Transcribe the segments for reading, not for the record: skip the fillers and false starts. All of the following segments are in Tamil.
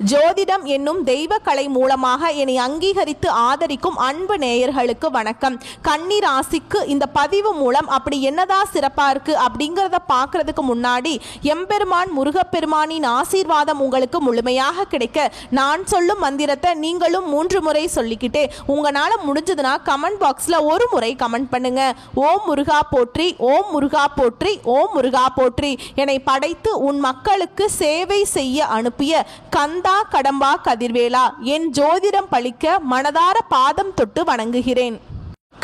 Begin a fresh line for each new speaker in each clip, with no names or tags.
ஜோதிடம் என்னும் தெய்வ கலை மூலமாக என்னை அங்கீகரித்து ஆதரிக்கும் அன்பு நேயர்களுக்கு வணக்கம். கன்னி ராசிக்கு இந்த பதிவு மூலம் அப்படி என்னதான் சிறப்பா இருக்கு அப்படிங்கிறத பார்க்கறதுக்கு முன்னாடி எம்பெருமான் முருகப்பெருமானின் ஆசீர்வாதம் உங்களுக்கு முழுமையாக கிடைக்க நான் சொல்லும் மந்திரத்தை நீங்களும் 3 முறை சொல்லிக்கிட்டே உங்களால முடிஞ்சதுன்னா கமெண்ட் பாக்ஸ்ல ஒரு முறை கமெண்ட் பண்ணுங்க. ஓம் முருகா போற்றி, ஓம் முருகா போற்றி, ஓம் முருகா போற்றி. என்னை படைத்து உன் மக்களுக்கு சேவை செய்ய அனுப்பிய கந்தா கடம்பா கதிர்வேலா, என் ஜோதிடம் பழிக்க மனதார பாதம் தொட்டு வணங்குகிறேன்.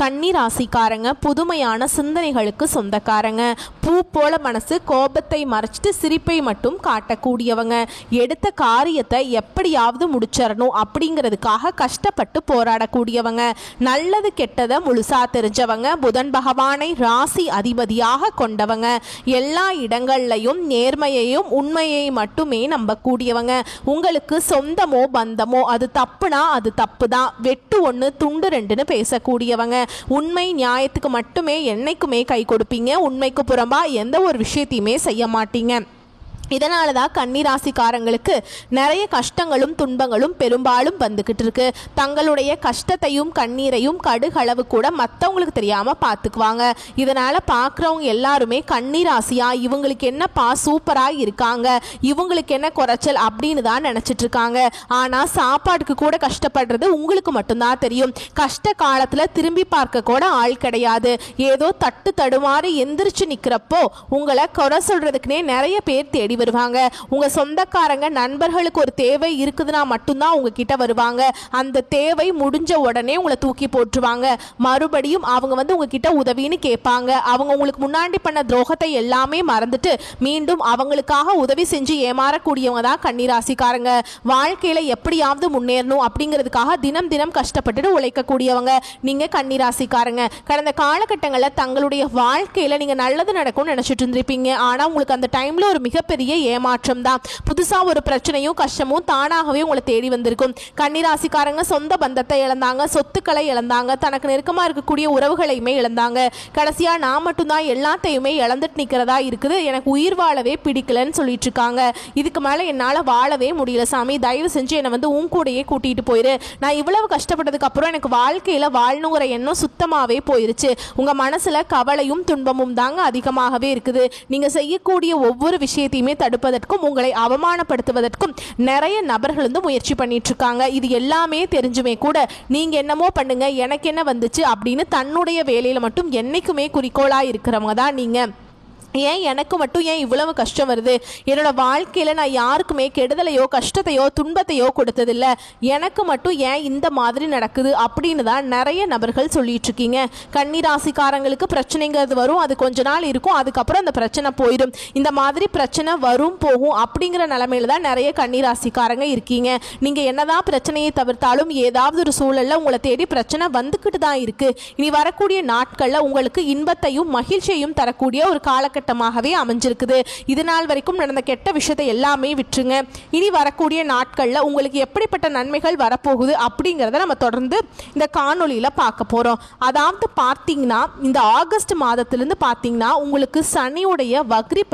கன்னி ராசிக்காரங்க புதுமையான சிந்தனைகளுக்கு சொந்தக்காரங்க. பூ போல மனசு கோபத்தை மறைச்சிட்டு சிரிப்பை மட்டும் காட்டக்கூடியவங்க. எடுத்த காரியத்தை எப்படியாவது முடிச்சிடணும் அப்படிங்கிறதுக்காக கஷ்டப்பட்டு போராடக்கூடியவங்க. நல்லது கெட்டதை முழுசா தெரிஞ்சவங்க. புதன் பகவானை ராசி அதிபதியாக கொண்டவங்க. எல்லா இடங்கள்லையும் நேர்மையையும் உண்மையை மட்டுமே நம்பக்கூடியவங்க. உங்களுக்கு சொந்தமோ பந்தமோ அது தப்புனா அது தப்பு தான், வெட்டு 1 துண்டு 2ன்னு பேசக்கூடியவங்க. உண்மை நியாயத்துக்கு மட்டுமே என்னைக்குமே கை கொடுப்பீங்க. உண்மைக்கு புறம்பா எந்த ஒரு விஷயத்தையுமே செய்ய மாட்டீங்க. இதனால தான் கன்னி ராசிக்காரங்களுக்கு நிறைய கஷ்டங்களும் துன்பங்களும் பெரும்பாலும் வந்துக்கிட்டு இருக்கு. தங்களுடைய கஷ்டத்தையும் கண்ணீரையும் கடுகளவு கூட மற்றவங்களுக்கு தெரியாமல் பார்த்துக்குவாங்க. இதனால் பார்க்குறவங்க எல்லாருமே கன்னி ராசியா இவங்களுக்கு என்னப்பா சூப்பராக இருக்காங்க, இவங்களுக்கு என்ன குறைச்சல் அப்படின்னு தான் நினச்சிட்டு இருக்காங்க. ஆனால் சாப்பாட்டுக்கு கூட கஷ்டப்படுறது உங்களுக்கு மட்டும்தான் தெரியும். கஷ்ட காலத்தில் திரும்பி பார்க்க கூட ஆள் கிடையாது. ஏதோ தட்டு தடுமாறி எந்திரிச்சு நிற்கிறப்போ உங்களை குறை சொல்கிறதுக்குனே நிறைய பேர் தேடி வருவாங்க. உங்க சொந்தக்காரங்க நண்பர்களுக்கு ஒரு தேவை இருக்குதுன்னா மட்டும்தான் உங்ககிட்ட வருவாங்க. அந்த தேவை முடிஞ்ச உடனே உங்களை தூக்கி போட்டுருவாங்க. மறுபடியும் அவங்க உங்ககிட்ட உதவின்னு கேட்பாங்க. அவங்க உங்களுக்கு முன்னாடி பண்ண துரோகத்தை எல்லாமே மறந்துட்டு மீண்டும் அவங்களுக்காக உதவி செஞ்சு ஏமாறக்கூடியவங்க தான் கன்னிராசிக்காரங்க. வாழ்க்கையில எப்படியாவது முன்னேறணும் அப்படிங்கிறதுக்காக தினம் தினம் கஷ்டப்பட்டு உழைக்கக்கூடியவங்க நீங்க கன்னிராசிக்காரங்க. கடந்த காலகட்டங்களில் தங்களுடைய வாழ்க்கையில நீங்க நல்லது நடக்கும்னு நினைச்சிட்டு இருந்திருப்பீங்க. ஆனா உங்களுக்கு அந்த டைம்ல ஒரு மிகப்பெரிய ஏமாற்றம் தான். புதுசா ஒரு பிரச்சனையும் கஷ்டமும் தானாகவே உங்களை தேடி வந்திருக்கும். கன்னிராசிக்காரங்க சொந்த பந்தத்தை இழந்தாங்க, சொத்துக்களை இழந்தாங்க, தனக்கு நெருக்கமா இருக்கக்கூடிய உறவுகளையுமே இழந்தாங்க. கடைசியா நான் மட்டும்தான் எல்லாத்தையுமே இழந்துட்டு நிக்கிறதா இருக்குது, எனக்கு உயிர் வாழவே பிடிக்கலன்னு சொல்லிட்டு இருக்காங்க. இதுக்கு மேல என்னால வாழவே முடியல சாமி, தயவு செஞ்சு என்னை உன் கூடையே கூட்டிட்டு போயிரு. நான் இவ்வளவு கஷ்டப்பட்டதுக்கு அப்புறம் எனக்கு வாழ்க்கையில வாழணுங்கிற எண்ணம் சுத்தமாவே போயிருச்சு. உங்க மனசுல கவலையும் துன்பமும் தாங்க அதிகமாகவே இருக்குது. நீங்க செய்யக்கூடிய ஒவ்வொரு விஷயத்தையுமே தடுப்பதற்கும் உங்களை அவமானப்படுத்துவதற்கும் நிறைய நபர்கள் முயற்சி பண்ணிட்டு இருக்காங்க. இது எல்லாமே தெரிஞ்சுமே கூட நீங்க என்னமோ பண்ணுங்க எனக்கு என்ன வந்துச்சு அப்படின்னு தன்னுடைய வேலையில மட்டும் என்னைக்குமே குறிக்கோளா இருக்கிறவங்க தான் நீங்க. ஏன் எனக்கு மட்டும் ஏன் இவ்வளவு கஷ்டம் வருது, என்னோட வாழ்க்கையில நான் யாருக்குமே கெடுதலையோ கஷ்டத்தையோ துன்பத்தையோ கொடுத்ததில்லை, எனக்கு மட்டும் ஏன் இந்த மாதிரி நடக்குது அப்படின்னு தான் நிறைய நபர்கள் சொல்லிட்டு இருக்கீங்க. கன்னிராசிக்காரங்களுக்கு பிரச்சனைங்கிறது வரும், அது கொஞ்ச நாள் இருக்கும், அதுக்கப்புறம் அந்த பிரச்சனை போயிடும். இந்த மாதிரி பிரச்சனை வரும் போகும் அப்படிங்கிற நிலைமையில தான் நிறைய கன்னிராசிக்காரங்க இருக்கீங்க. நீங்க என்னதான் பிரச்சனையை தவிர்த்தாலும் ஏதாவது ஒரு சூழல்ல உங்களை தேடி பிரச்சனை வந்துக்கிட்டு தான் இருக்கு. இனி வரக்கூடிய நாட்கள்ல உங்களுக்கு இன்பத்தையும் மகிழ்ச்சியையும் தரக்கூடிய ஒரு காலகட்டம் அமைஞ்சிருக்குது. இது நாள் வரைக்கும் நடந்த கெட்ட விஷயத்தை எல்லாமே விட்டுருங்க. இனி வரக்கூடிய நாட்கள்ல உங்களுக்கு எப்படிப்பட்ட நன்மைகள் வரப்போகுது அப்படிங்கறத நம்ம தொடர்ந்து இந்த காணொளியில பார்க்க போறோம். அதாவது பார்த்தீங்கன்னா இந்த ஆகஸ்ட் மாதத்திலிருந்து பார்த்தீங்கன்னா உங்களுக்கு சனியுடைய வக்ரி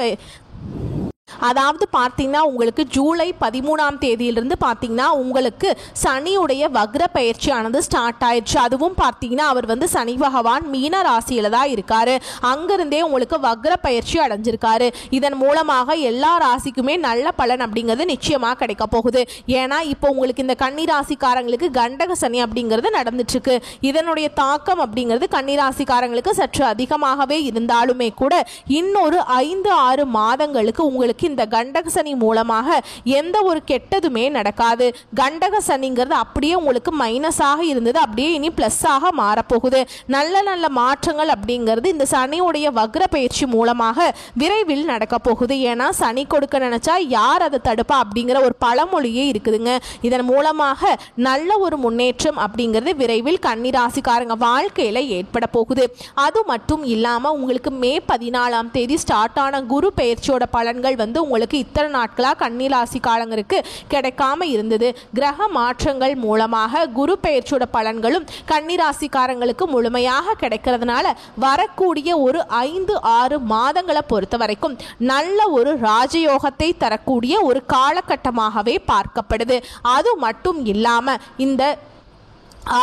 அதாவது பார்த்தீங்கன்னா உங்களுக்கு ஜூலை 13ஆம் தேதியிலிருந்து பார்த்தீங்கன்னா உங்களுக்கு சனியுடைய வக்ர பயிற்சியானது ஸ்டார்ட் ஆயிடுச்சு. அதுவும் பார்த்தீங்கன்னா அவர் சனி பகவான் மீன ராசியில தான் இருக்காரு. அங்கிருந்தே உங்களுக்கு வக்ர பயிற்சி அடைஞ்சிருக்காரு. இதன் மூலமாக எல்லா ராசிக்குமே நல்ல பலன் அப்படிங்கிறது நிச்சயமாக கிடைக்க போகுது. ஏன்னா இப்போ உங்களுக்கு இந்த கன்னி ராசிக்காரங்களுக்கு கண்டக சனி அப்படிங்கிறது நடந்துட்டு இருக்கு. இதனுடைய தாக்கம் அப்படிங்கிறது கன்னி ராசிக்காரங்களுக்கு சற்று அதிகமாகவே இருந்தாலுமே கூட இன்னொரு 5-6 மாதங்களுக்கு உங்களுக்கு இந்த கண்டக சனி மூலமாக எந்த ஒரு கெட்டதுமே நடக்காது. கண்டக சனிங்கிறது அப்படியே உங்களுக்கு மைனஸாக இருந்தது, அப்படியே இனி பிளஸ்ஸாக மாறப்போகுது. நல்ல நல்ல மாற்றங்கள் அப்படிங்கிறது இந்த சனியுடைய வக்ர பயிற்சி மூலமாக விரைவில் நடக்க போகுது. ஏன்னா சனி கொடுக்க நினைச்சா யார் அதை தடுப்பா அப்படிங்கிற ஒரு பழமொழியே இருக்குதுங்க. இதன் மூலமாக நல்ல ஒரு முன்னேற்றம் அப்படிங்கிறது விரைவில் கன்னிராசிக்காரங்க வாழ்க்கையில ஏற்பட போகுது. அது மட்டும் இல்லாம உங்களுக்கு மே 14ஆம் தேதி ஸ்டார்ட் ஆன குரு பயிற்சியோட பலன்கள் உங்களுக்கு இத்தனை நாட்களாக கன்னிராசிக்காரங்களுக்கு கிடைக்காம இருந்தது. கிரக மாற்றங்கள் மூலமாக குரு பெயர்ச்சியோட பலன்களும் கன்னிராசிக்காரங்களுக்கு முழுமையாக கிடைக்கிறதுனால வரக்கூடிய ஒரு 5-6 மாதங்களை பொறுத்த வரைக்கும் நல்ல ஒரு ராஜயோகத்தை தரக்கூடிய ஒரு காலகட்டமாகவே பார்க்கப்படுது. அது மட்டும் இல்லாம இந்த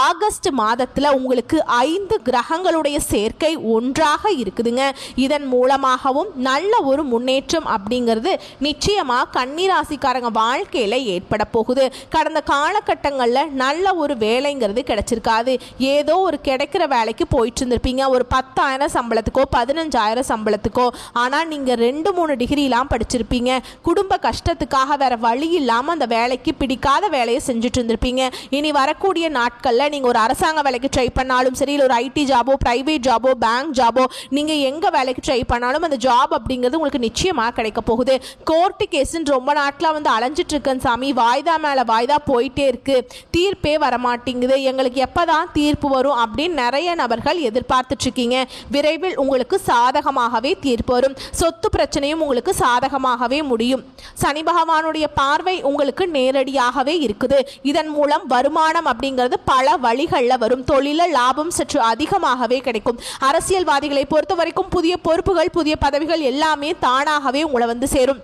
ஆகஸ்ட் மாதத்தில் உங்களுக்கு 5 கிரகங்களுடைய சேர்க்கை ஒன்றாக இருக்குதுங்க. இதன் மூலமாகவும் நல்ல ஒரு முன்னேற்றம் அப்படிங்கிறது நிச்சயமாக கன்னிராசிக்காரங்க வாழ்க்கையில் ஏற்பட போகுது. கடந்த காலகட்டங்களில் நல்ல ஒரு வேலைங்கிறது கிடைச்சிருக்காது. ஏதோ ஒரு கிடைக்கிற வேலைக்கு போயிட்டு இருந்திருப்பீங்க, ஒரு 10,000 சம்பளத்துக்கோ 15,000 சம்பளத்துக்கோ. ஆனால் நீங்கள் 2-3 டிகிரிலாம் படிச்சிருப்பீங்க. குடும்ப கஷ்டத்துக்காக வேற வழி இல்லாமல் அந்த வேலைக்கு பிடிக்காத வேலையை செஞ்சுட்டு இருந்திருப்பீங்க. இனி வரக்கூடிய நாட்கள் நீங்க ஒரு அரசாங்க வேலைக்கு ட்ரை பண்ணாலும் சரி, ஒரு ஐடி ஜாபோ, பிரைவேட் ஜாபோ, பேங்க் ஜாபோ, நீங்க எங்க வேலைக்கு ட்ரை பண்ணாலும் அந்த ஜாப் அப்படிங்கிறது உங்களுக்கு நிச்சயமா கிடைக்க போகுது. கோர்ட்டு கேஸ்ன்னு ரொம்ப நாட்களா அலைஞ்சிட்டு இருக்கேன் சாமி, வாய்தா மேல வாய்தா போயிட்டே இருக்கு, தீர்ப்பே வரமாட்டேங்குது, எங்களுக்கு எப்பதான் தீர்ப்பு வரும் அப்படின்னு நிறைய நபர்கள் எதிர்பார்த்துட்டு இருக்கீங்க. விரைவில் உங்களுக்கு சாதகமாகவே தீர்ப்பு வரும். சொத்து பிரச்சனையும் உங்களுக்கு சாதகமாகவே முடியும். சனி பகவானுடைய பார்வை உங்களுக்கு நேரடியாகவே இருக்குது. இதன் மூலம் வருமானம் அப்படிங்கிறது பல வழிகளில் வரும். தொழில லாபம் சற்று அதிகமாகவே கிடைக்கும். அரசியல்வாதிகளை பொறுத்த வரைக்கும் புதிய பொறுப்புகள், புதிய பதவிகள் எல்லாமே தானாகவே உங்களை சேரும்.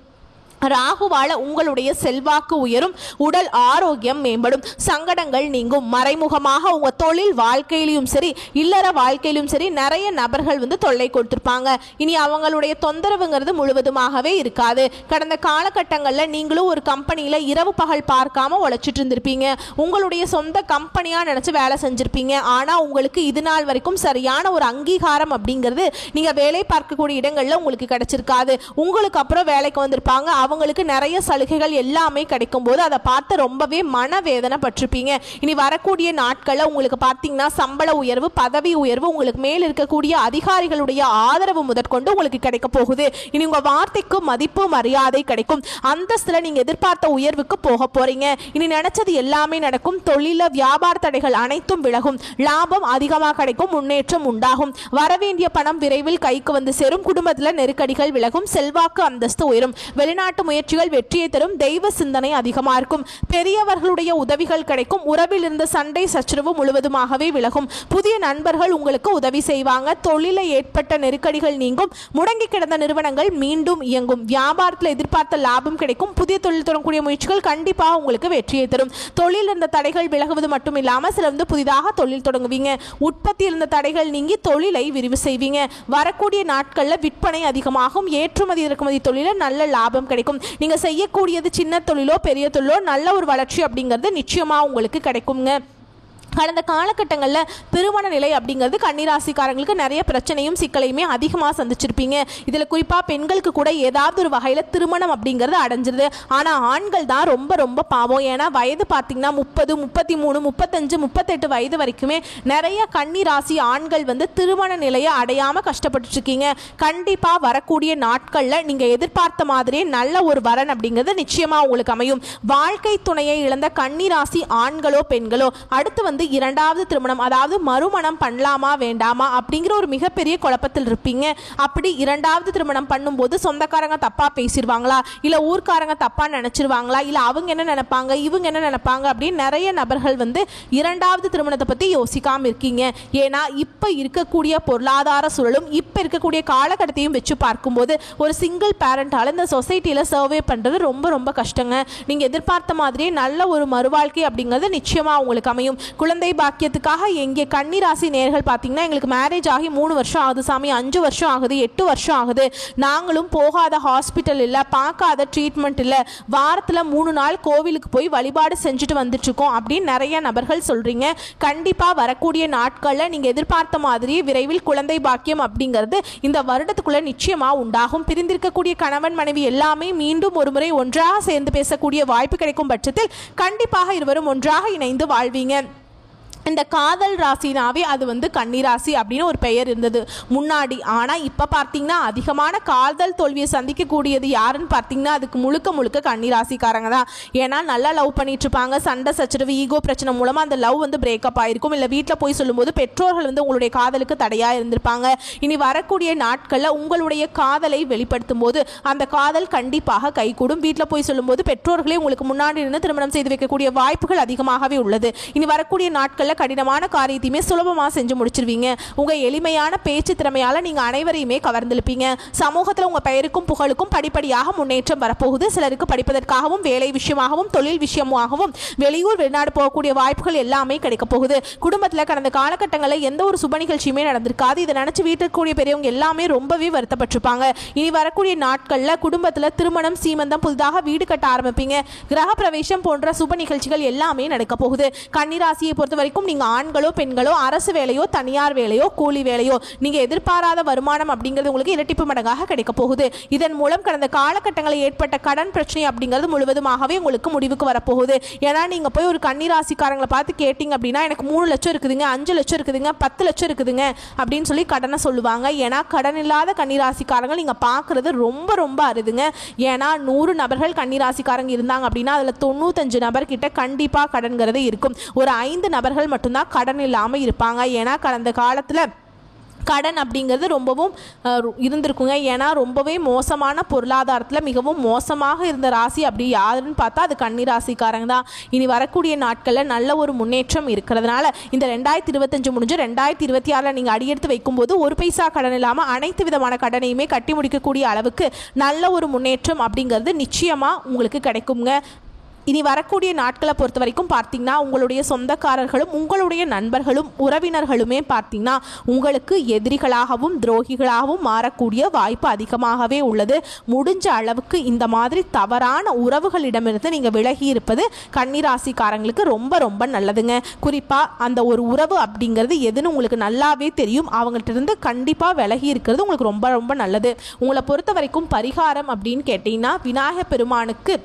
ராகுவால உங்களுடைய செல்வாக்கு உயரும், உடல் ஆரோக்கியம் மேம்படும், சங்கடங்கள் நீங்கும். மறைமுகமாக உங்க தொழில் வாழ்க்கையிலும் சரி, இல்லற வாழ்க்கையிலும் சரி நிறைய நபர்கள் தொல்லை கொடுத்திருப்பாங்க. இனி அவங்களுடைய தொந்தரவுங்கிறது முழுவதுமாகவே இருக்காது. கடந்த காலகட்டங்களில் நீங்களும் ஒரு கம்பெனியில இரவு பகல் பார்க்காம உழைச்சிட்டு இருந்திருப்பீங்க. உங்களுடைய சொந்த கம்பெனியா நினைச்சு வேலை செஞ்சிருப்பீங்க. ஆனா உங்களுக்கு இது நாள் வரைக்கும் சரியான ஒரு அங்கீகாரம் அப்படிங்கிறது நீங்க வேலை பார்க்கக்கூடிய இடங்கள்ல உங்களுக்கு கிடைச்சிருக்காது. உங்களுக்கு அப்புறம் வேலைக்கு வந்திருப்பாங்க, அவங்களுக்கு நிறைய சலுகைகள் எல்லாமே கிடைக்கும் போது அதை பார்த்து ரொம்பவே மனவேதனை பட்டிருப்பீங்க. இனி வரக்கூடிய நாட்களில் உங்களுக்கு பார்த்தீங்கன்னா சம்பள உயர்வு, பதவி உயர்வு, உங்களுக்கு மேல் இருக்கக்கூடிய அதிகாரிகளுடைய ஆதரவு முதற்கொண்டு உங்களுக்கு கிடைக்க போகுது. இனி உங்க வார்த்தைக்கு மதிப்பு மரியாதை கிடைக்கும். அந்தஸ்துல நீங்க எதிர்பார்த்த உயர்வுக்கு போக போறீங்க. இனி நினைச்சது எல்லாமே நடக்கும். தொழில வியாபார தடைகள் அனைத்தும் விலகும். லாபம் அதிகமாக கிடைக்கும். முன்னேற்றம் உண்டாகும். வரவேண்டிய பணம் விரைவில் கைக்கு சேரும். குடும்பத்தில் நெருக்கடிகள் விலகும். செல்வாக்கு அந்தஸ்து உயரும். வெளிநாட்டு முயற்சிகள் வெற்றியை தரும். தெய்வ சிந்தனை அதிகமா இருக்கும். பெரியவர்களுடைய உதவிகள் கிடைக்கும். உறவில் இருந்த சண்டை சச்சரவு முழுவதுமாகவே விலகும். புதிய நண்பர்கள் உங்களுக்கு உதவி செய்வாங்க. தொழில ஏற்பட்ட நெருக்கடிகள் நீங்கும். முடங்கி கிடந்த நிறுவனங்கள் மீண்டும் இயங்கும். வியாபாரத்தில் எதிர்பார்த்த லாபம் கிடைக்கும். புதிய தொழில் தொடங்கக்கூடிய முயற்சிகள் கண்டிப்பாக உங்களுக்கு வெற்றியை தரும். தொழில் இருந்த தடைகள் விலகுவது மட்டும் இல்லாம சில புதிதாக தொழில் தொடங்குவீங்க. உற்பத்தி இருந்த தடைகள் நீங்கி தொழிலை விரிவு செய்வீங்க. வரக்கூடிய நாட்களில் விற்பனை அதிகமாகும். ஏற்றுமதி இறக்குமதி தொழில நல்ல லாபம் கிடைக்கும். நீங்க செய்யக்கூடியது சின்ன தொழிலோ பெரிய தொழிலோ நல்ல ஒரு வளர்ச்சி அப்படிங்கிறது நிச்சயமா உங்களுக்கு கிடைக்குங்க. கடந்த காலகட்டங்களில் திருமண நிலை அப்படிங்கிறது கன்னிராசிக்காரங்களுக்கு நிறைய பிரச்சனையும் சிக்கலையுமே அதிகமாக சந்திச்சிருப்பீங்க. இதில் குறிப்பாக பெண்களுக்கு கூட ஏதாவது ஒரு வகையில் திருமணம் அப்படிங்கிறது அடைஞ்சிருது. ஆனால் ஆண்கள் தான் ரொம்ப ரொம்ப பாவம். ஏன்னா வயது பார்த்தீங்கன்னா 30, 33, 35, 38 வயது வரைக்குமே நிறைய கன்னிராசி ஆண்கள் திருமண நிலையை அடையாமல் கஷ்டப்பட்டு இருக்கீங்க. கண்டிப்பாக வரக்கூடிய நாட்களில் நீங்கள் எதிர்பார்த்த மாதிரியே நல்ல ஒரு வரன் அப்படிங்கிறது நிச்சயமாக உங்களுக்கு அமையும். வாழ்க்கை துணையை இழந்த கன்னிராசி ஆண்களோ பெண்களோ அடுத்து இரண்டாவது திருமணம், அதாவது மறுமணம் பண்ணலாமா வேண்டாமா அப்படிங்கிற ஒரு மிகப்பெரிய குழப்பத்தில் இருப்பீங்க. அப்படி இரண்டாவது திருமணம் பண்ணும்போது சொந்தக்காரங்க தப்பா பேசிடுவாங்களா, இல்ல ஊர்க்காரங்க தப்பா நினைச்சிருவாங்களா, இல்ல அவங்க என்ன நினைப்பாங்க, இவங்க என்ன நினைப்பாங்க அப்படின்னு நிறைய நபர்கள் இரண்டாவது திருமணத்தை பத்தி யோசிக்காம இருக்கீங்க. ஏன்னா இப்ப இருக்கக்கூடிய பொருளாதார சூழலும் இப்ப இருக்கக்கூடிய காலகட்டத்தையும் வச்சு பார்க்கும்போது ஒரு சிங்கிள் பேரண்டால இந்த சொசைட்டியில சர்வே பண்றது ரொம்ப ரொம்ப கஷ்டங்க. நீங்க எதிர்பார்த்த மாதிரியே நல்ல ஒரு மறுவாழ்க்கை அப்படிங்கிறது நிச்சயமா உங்களுக்கு அமையும். குழந்தை பாக்கியத்துக்காக எங்கே கன்னிராசி நேர்கள் பார்த்தீங்கன்னா எங்களுக்கு மேரேஜ் ஆகி 3 வருஷம் ஆகுது சாமி, 5 வருஷம் ஆகுது, 8 வருஷம் ஆகுது, நாங்களும் போகாத ஹாஸ்பிட்டல் இல்லை, பார்க்காத ட்ரீட்மெண்ட் இல்லை, வாரத்தில் 3 நாள் கோவிலுக்கு போய் வழிபாடு செஞ்சுட்டு வந்துட்டு இருக்கோம் அப்படின்னு நிறைய நபர்கள் சொல்றீங்க. கண்டிப்பாக வரக்கூடிய நாட்களில் நீங்கள் எதிர்பார்த்த மாதிரி விரைவில் குழந்தை பாக்கியம் அப்படிங்கிறது இந்த வருடத்துக்குள்ள நிச்சயமா உண்டாகும். பிரிந்திருக்கக்கூடிய கணவன் மனைவி எல்லாமே மீண்டும் ஒரு முறை ஒன்றாக சேர்ந்து பேசக்கூடிய வாய்ப்பு கிடைக்கும் பட்சத்தில் கண்டிப்பாக இருவரும் ஒன்றாக இணைந்து வாழ்வீங்க. இந்த காதல் ராசினாவே அது வந்து கன்னிராசி அப்படின்னு ஒரு பெயர் இருந்தது முன்னாடி. ஆனால் இப்போ பார்த்தீங்கன்னா அதிகமான காதல் தோல்வியை சந்திக்கக்கூடியது யாருன்னு பார்த்தீங்கன்னா அதுக்கு முழுக்க முழுக்க கன்னிராசிக்காரங்க தான். ஏன்னா நல்லா லவ் பண்ணிட்டு இருப்பாங்க, சண்டை சச்சரவு ஈகோ பிரச்சனை மூலமாக அந்த லவ் வந்து பிரேக்கப் ஆயிருக்கும். இல்லை வீட்டில் போய் சொல்லும்போது பெற்றோர்கள் வந்து உங்களுடைய காதலுக்கு தடையாக இருந்திருப்பாங்க. இனி வரக்கூடிய நாட்களில் உங்களுடைய காதலை வெளிப்படுத்தும் போது அந்த காதல் கண்டிப்பாக கைகூடும். வீட்டில் போய் சொல்லும்போது பெற்றோர்களே உங்களுக்கு முன்னாடி இருந்து திருமணம் செய்து வைக்கக்கூடிய வாய்ப்புகள் அதிகமாகவே உள்ளது. இனி வரக்கூடிய நாட்களில் கடினமான காரியத்தையுமே சுலபமாக செஞ்சு முடிச்சிருவீங்க. உங்க எளிமையான பேச்சு திறமையால நீங்க அனைவரையுமே கவர்ந்திருப்பீங்க. சமூகத்தில் உங்க பெயருக்கும் புகழுக்கும் படிப்படியாக முன்னேற்றம் வரப்போகுது. சிலருக்கு படிப்பதற்காகவும் வேலை விஷயமாகவும் தொழில் விஷயமாகவும் வெளியூர் வெளிநாடு போகக்கூடிய வாய்ப்புகள் எல்லாமே கிடைக்க போகுது. குடும்பத்தில் கடந்த காலகட்டங்களில் எந்த ஒரு சுப நிகழ்ச்சியுமே நடந்திருக்காது. இதை நினைச்சு வீட்டுக்கு கூடிய பெரியவங்க எல்லாமே ரொம்பவே வருத்தப்பட்டிருப்பாங்க. இனி வரக்கூடிய நாட்களில் குடும்பத்தில் திருமணம் சீமந்தம் புதிதாக வீடு கட்ட ஆரம்பிப்பீங்க. கிரக பிரவேசம் போன்ற சுப நிகழ்ச்சிகள் எல்லாமே நடக்க போகுது. கன்னிராசியை பொறுத்த வரைக்கும் நீங்க ஆண்களோ பெண்களோ அரசு வேலையோ தனியார் வேலையோ கூலி வேலையோ நீங்க எதிர்பாராத வருமானம் அப்படிங்கிறது உங்களுக்கு இரட்டிப்பு மடங்காக கிடைக்க போகுது. இதன் மூலம் கடந்த காலகட்டங்களில் ஏற்பட்ட கடன் பிரச்சனை அப்படிங்கிறது முழுவதுமாகவே உங்களுக்கு முடிவுக்கு வரப்போகுது. ஏன்னா நீங்க போய் ஒரு கன்னிராசிக்காரங்களை பார்த்து கேட்டீங்க அப்படின்னா எனக்கு 3 லட்சம் இருக்குதுங்க, 5 லட்சம் இருக்குதுங்க, 10 லட்சம் இருக்குதுங்க அப்படின்னு சொல்லி கடனை சொல்லுவாங்க. ஏன்னா கடன் இல்லாத கன்னிராசிக்காரங்க நீங்க பார்க்கறது ரொம்ப ரொம்ப அருதுங்க. ஏன்னா 100 நபர்கள் கன்னிராசிக்காரங்க இருந்தாங்க அப்படின்னா அதுல 95 நபர்கிட்ட கண்டிப்பா கடன்கிறது இருக்கும். ஒரு 5 நபர்கள் மட்டும்தான் கடன் இல்லாமல் இருப்பாங்க. ஏன்னா கடந்த காலத்தில் கடன் அப்படிங்கிறது ரொம்பவும் இருந்திருக்குங்க. ஏன்னா ரொம்பவே மோசமான பொருளாதாரத்தில் மிகவும் மோசமாக இருந்த ராசி அப்படி யாருன்னு பார்த்தா அது கன்னிராசிக்காரங்க தான். இனி வரக்கூடிய நாட்களில் நல்ல ஒரு முன்னேற்றம் இருக்கிறதுனால இந்த 2025 முடிஞ்சு 2026 நீங்கள் அடியெடுத்து வைக்கும்போது ஒரு பைசா கடன் இல்லாமல் அனைத்து விதமான கடனையுமே கட்டி முடிக்கக்கூடிய அளவுக்கு நல்ல ஒரு முன்னேற்றம் அப்படிங்கிறது நிச்சயமாக உங்களுக்கு கிடைக்குங்க. இனி வரக்கூடிய நாட்களை பொறுத்த வரைக்கும் பார்த்தீங்கன்னா உங்களுடைய சொந்தக்காரர்களும் உங்களுடைய நண்பர்களும் உறவினர்களுமே பார்த்தீங்கன்னா உங்களுக்கு எதிரிகளாகவும் துரோகிகளாகவும் மாறக்கூடிய வாய்ப்பு அதிகமாகவே உள்ளது. முடிஞ்ச அளவுக்கு இந்த மாதிரி தவறான உறவுகளிடமிருந்து நீங்கள் விலகி இருப்பது கன்னிராசிக்காரங்களுக்கு ரொம்ப ரொம்ப நல்லதுங்க. குறிப்பாக அந்த ஒரு உறவு அப்படிங்கிறது எதுன்னு உங்களுக்கு நல்லாவே தெரியும். அவங்கள்ட்ட இருந்து கண்டிப்பாக விலகி இருக்கிறது உங்களுக்கு ரொம்ப ரொம்ப நல்லது. உங்களை பொறுத்த வரைக்கும் பரிகாரம் அப்படின்னு கேட்டிங்கன்னா விநாயகர் பெருமானுக்கு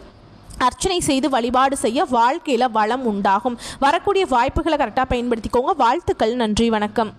அர்ச்சனை செய்து வழிபாடு செய்ய வாழ்க்கையில் வளம் உண்டாகும். வரக்கூடிய வாய்ப்புகளை கரெக்டாக பயன்படுத்திக்கோங்க. வாழ்த்துக்கள். நன்றி. வணக்கம்.